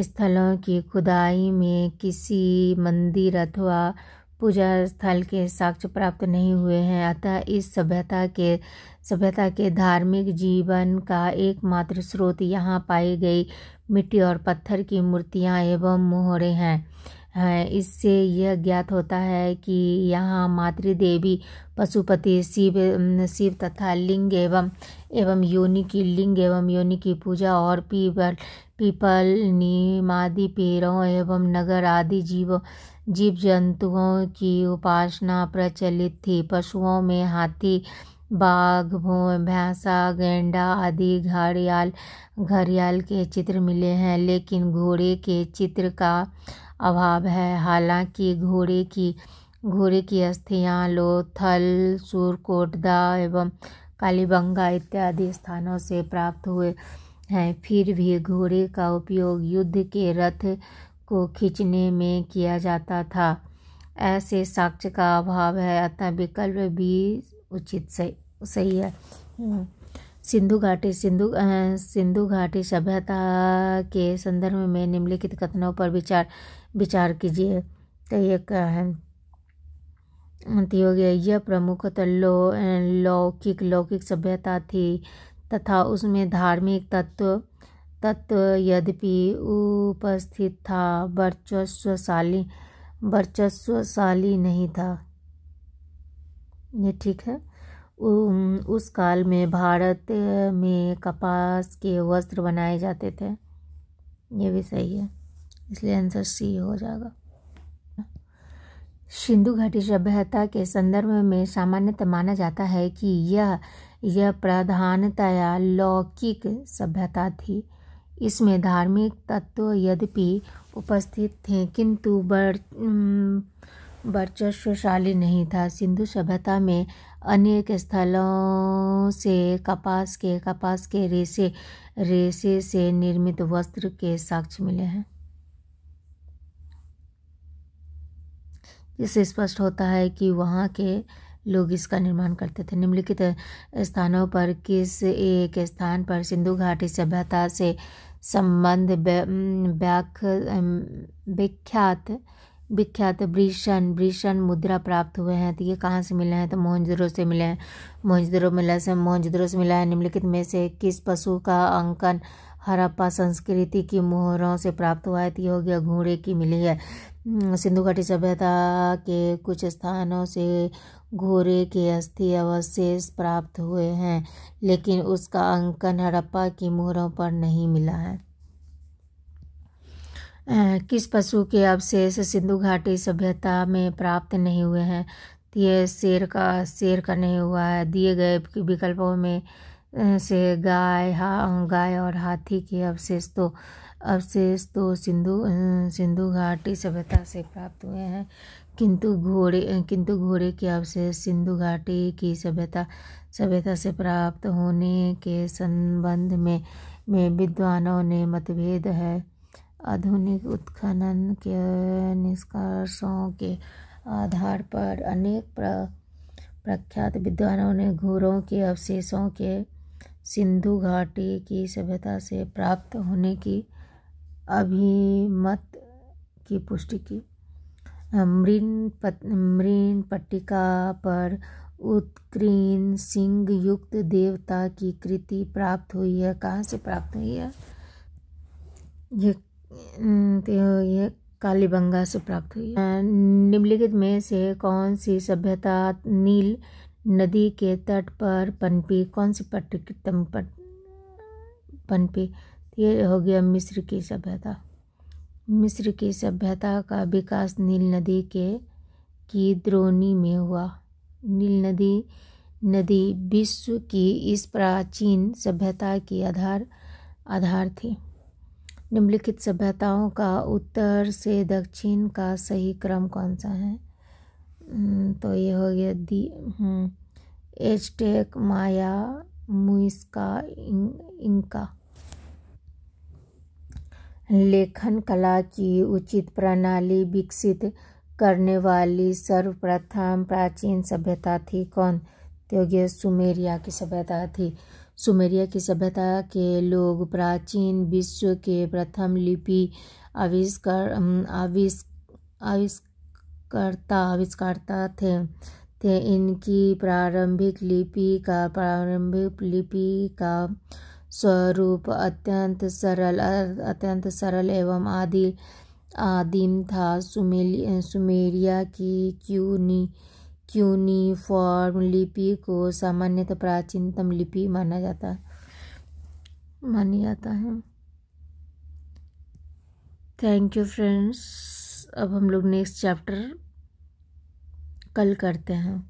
स्थलों की खुदाई में किसी मंदिर अथवा पूजा स्थल के साक्ष्य प्राप्त नहीं हुए हैं। अतः इस सभ्यता के धार्मिक जीवन का एकमात्र स्रोत यहाँ पाई गई मिट्टी और पत्थर की मूर्तियाँ एवं मोहरे हैं। इससे यह ज्ञात होता है कि यहाँ मातृदेवी, पशुपति, शिव तथा लिंग एवं योनि की पूजा और पीपल, नीम आदि पेड़ों एवं नगर आदि जीव जंतुओं की उपासना प्रचलित थी। पशुओं में हाथी, बाघ, भैंसा, गैंडा आदि घड़ियाल के चित्र मिले हैं, लेकिन घोड़े के चित्र का अभाव है। हालांकि घोड़े की अस्थियां लोथल, सुरकोटदा एवं कालीबंगा इत्यादि स्थानों से प्राप्त हुए हैं, फिर भी घोड़े का उपयोग युद्ध के रथ को खींचने में किया जाता था। ऐसे साक्ष्य का अभाव है, अतः विकल्प भी उचित सही है। सिंधु घाटी सभ्यता के संदर्भ में निम्नलिखित कथनों पर विचार कीजिए। तो ये क्या है? यह प्रमुखतः लौकिक सभ्यता थी तथा उसमें धार्मिक तत्व यद्यपि उपस्थित था, वर्चस्वशाली नहीं था। ये ठीक है। उस काल में भारत में कपास के वस्त्र बनाए जाते थे। ये भी सही है, इसलिए आंसर सी हो जाएगा। सिंधु घाटी सभ्यता के संदर्भ में सामान्यतः माना जाता है कि यह प्रधानतया लौकिक सभ्यता थी। इसमें धार्मिक तत्व यद्यपि उपस्थित थे, किंतु वर्चस्वशाली नहीं था। सिंधु सभ्यता में अनेक स्थलों से कपास के रेशे से निर्मित वस्त्र के साक्ष्य मिले हैं। इससे स्पष्ट होता है कि वहाँ के लोग इसका निर्माण करते थे। निम्नलिखित स्थानों पर किस एक स्थान पर सिंधु घाटी सभ्यता से संबंध विख्यात ब्रिशन मुद्रा प्राप्त हुए हैं? तो ये कहाँ से मिले हैं? तो मोहनजोदड़ो से मिले हैं। मोहनजोदड़ो से मिला है। निम्नलिखित में से किस पशु का अंकन हड़प्पा संस्कृति की मोहरों से प्राप्त हुआ है? तो ये हो गया घोड़े की मिली है। सिंधु घाटी सभ्यता के कुछ स्थानों से घोड़े के अस्थि अवशेष प्राप्त हुए हैं, लेकिन उसका अंकन हड़प्पा की मोहरों पर नहीं मिला है। किस पशु के अवशेष सिंधु घाटी सभ्यता में प्राप्त नहीं हुए हैं? तो ये शेर का नहीं हुआ है। दिए गए विकल्पों में से गाय और हाथी के अवशेष तो सिंधु घाटी सभ्यता से प्राप्त हुए हैं, किंतु घोड़े के अवशेष सिंधु घाटी की सभ्यता से प्राप्त होने के संबंध में विद्वानों ने मतभेद है। आधुनिक उत्खनन के निष्कर्षों के आधार पर अनेक प्रख्यात विद्वानों ने घोड़ों के अवशेषों के सिंधु घाटी की सभ्यता से प्राप्त होने की अभिमत की पुष्टि की। मृण पट्टिका पर उत्कीर्ण सिंह युक्त देवता की कृति प्राप्त हुई है। कहाँ से प्राप्त हुई है? ये कालीबंगा से प्राप्त हुई है। निम्नलिखित में से कौन सी सभ्यता नील नदी के तट पर पनपी? कौन सी पनपी? ये हो गया मिस्र की सभ्यता। मिस्र की सभ्यता का विकास नील नदी की द्रोणी में हुआ। नील नदी विश्व की इस प्राचीन सभ्यता की आधार थी। निम्नलिखित सभ्यताओं का उत्तर से दक्षिण का सही क्रम कौन सा है? तो ये हो गया एज़टेक, माया, मुइस्का, इंका। लेखन कला की उचित प्रणाली विकसित करने वाली सर्वप्रथम प्राचीन सभ्यता थी कौन? तो ये सुमेरिया की सभ्यता थी। सुमेरिया की सभ्यता के लोग प्राचीन विश्व के प्रथम लिपि आविष्कारता थे। इनकी प्रारंभिक लिपि का स्वरूप अत्यंत सरल एवं आदिम था। सुमेरिया की क्यूनिफॉर्म लिपि को सामान्यतः प्राचीनतम लिपि मानी जाता है। Thank you friends. अब हम लोग नेक्स्ट चैप्टर कल करते हैं,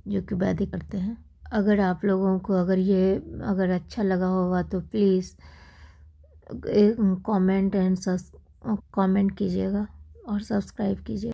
जो कि वैदिक करते हैं। अगर आप लोगों को अगर अच्छा लगा होगा तो प्लीज़ कमेंट कीजिएगा और सब्सक्राइब कीजिएगा।